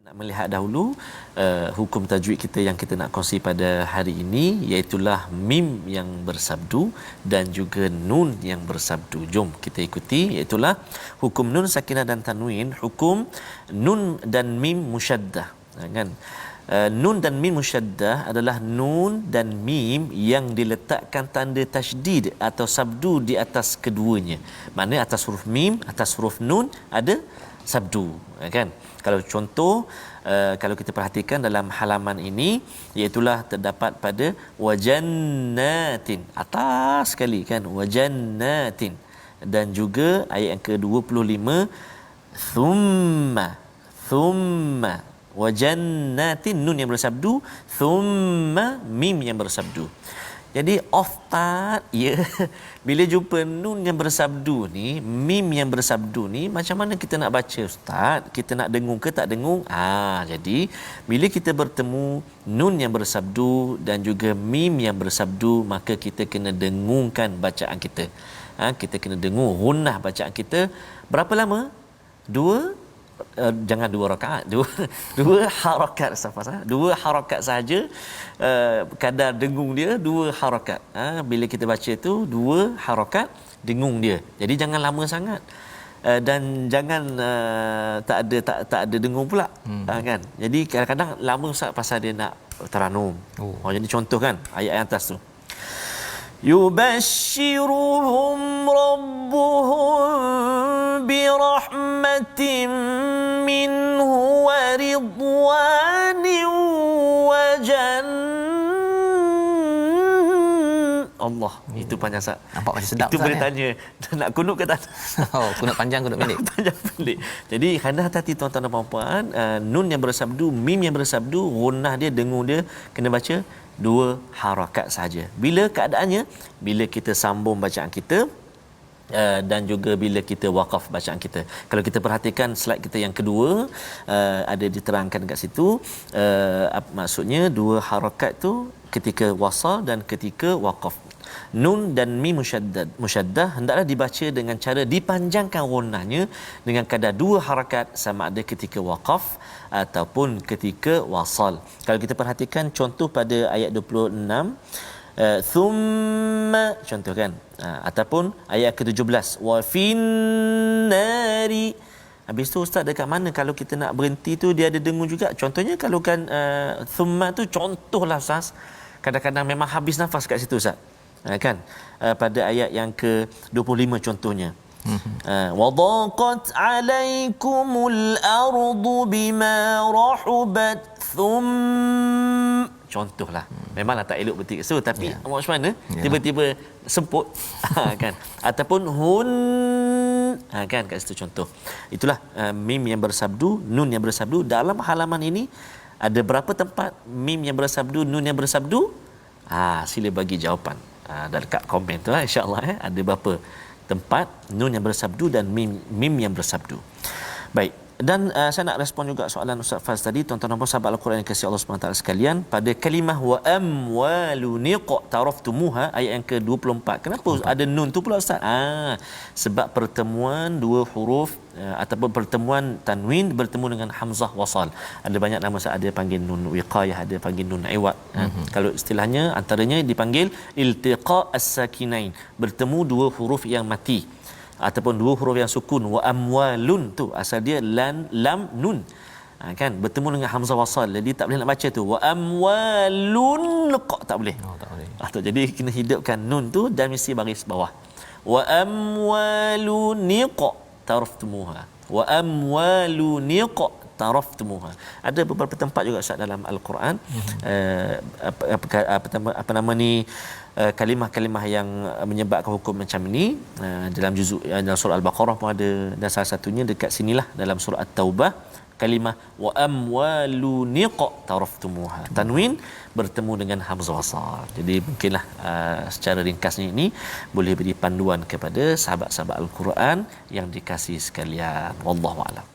Nak melihat dahulu hukum tajwid kita yang kita nak kongsi pada hari ini, iaitulah mim yang bersabdu dan juga nun yang bersabdu. Jom kita ikuti, iaitulah hukum nun sakinah dan tanwin, hukum nun dan mim musyaddah. Kan? Nun dan mim musyaddah adalah nun dan mim yang diletakkan tanda tasydid atau sabdu di atas keduanya. Maknanya atas huruf mim, atas huruf nun ada sabdu, kan? Kalau contoh, kalau kita perhatikan dalam halaman ini, iaitulah terdapat pada wajannatin, atas sekali, kan, wajannatin. Dan juga ayat yang ke-25, thumma wajannatin, nun yang bersabdu, thumma mim yang bersabdu. Jadi off-tat, ya, bila jumpa nun yang bersabdu ni, mim yang bersabdu ni, macam mana kita nak baca, Ustaz? Kita nak dengung ke tak dengung? Jadi bila kita bertemu nun yang bersabdu dan juga mim yang bersabdu, maka kita kena dengungkan bacaan kita. Kita kena dengung gunnah bacaan kita. Berapa lama? Jangan dua rakaat, dua harakat, dua harakat sahaja. Kadar dengung dia dua harakat. Bila kita baca tu dua harakat dengung dia. Jadi jangan lama sangat. Dan jangan tak ada dengung pula. Kan? Jadi kadang-kadang lama Ustaz pasal dia nak taranum. Jadi contoh, kan, ayat yang atas tu, yubashshiruhum rabbuhum birahmatin minhu wa ridwanin wa Allah. Itu panjang Ustaz. Nampak macam sedap. Itu boleh tanya nak kunut ke tak? Kunut panjang, kunut pendek. Panjang pendek. Jadi kena hati-hati tuan-tuan dan puan-puan, nun yang bersabdu, mim yang bersabdu, gunnah dia, dengung dia kena baca dua harakat saja. Bila keadaannya, bila kita sambung bacaan kita, dan juga bila kita waqaf bacaan kita. Kalau kita perhatikan slide kita yang kedua, ada diterangkan kat situ, maksudnya dua harakat tu ketika wasal dan ketika waqaf. Nun dan mim musyaddah hendaklah dibaca dengan cara dipanjangkan gunnahnya dengan kadar dua harakat, sama ada ketika waqaf ataupun ketika wasal. Kalau kita perhatikan contoh pada ayat 26, thumma, contoh, kan, ataupun ayat ke-17, wa finnari. Habis tu Ustaz, dekat mana kalau kita nak berhenti tu dia ada dengung juga? Contohnya kalau kan thumma tu, contohlah Ustaz, kadang-kadang memang habis nafas kat situ Ustaz. Kan, pada ayat yang ke-25 contohnya, wa daqat alaikumul ardu bima rahubat contohlah, memanglah tak elok berhenti kat situ, tapi macam mana tiba-tiba semput, kan, ataupun kan, kat situ contoh. Itulah mim yang bersabdu, nun yang bersabdu. Dalam halaman ini ada berapa tempat mim yang bersabdu, nun yang bersabdu? Sila bagi jawapan dekat komen tu, insya-Allah, ada berapa tempat nun yang bersabdu dan mim yang bersabdu. Baik. Dan saya nak respon juga soalan Ustaz Faz tadi, tuan-tuan dan puan sahabat Al-Quran yang kasih Allah SWT sekalian, pada kalimah wa amwalun taraftumuha, ayat yang ke-24. Kenapa ada nun tu pula Ustaz? Sebab pertemuan dua huruf ataupun pertemuan tanwin bertemu dengan hamzah wasal. Ada banyak nama Ustaz, ada panggil nun wiqayah, ada panggil nun iwad. Kalau istilahnya antaranya dipanggil iltiqa as-sakinain, bertemu dua huruf yang mati ataupun dua huruf yang sukun. Wa amwalun tu asal dia lam nun, kan, bertemu dengan hamzah wasal, jadi tak boleh nak baca tu wa amwalun tak boleh. Jadi kena hidupkan nun tu dan mesti baris bawah, wa amwalun taraftumuha, wa amwalun taraftumuha. Ada beberapa tempat juga Ustaz dalam Al-Quran, apa nama ni, kalimah-kalimah yang menyebabkan hukum macam ini. Dalam juzuk, dalam surah Al-Baqarah pun ada, dan salah satunya dekat sinilah dalam surah At-Taubah, kalimah wa amwalun taraftumuha, tanwin bertemu dengan hamzah wasal. Jadi mungkinlah secara ringkasnya ini boleh beri panduan kepada sahabat-sahabat Al-Quran yang dikasihi sekalian. Wallahu a'lam.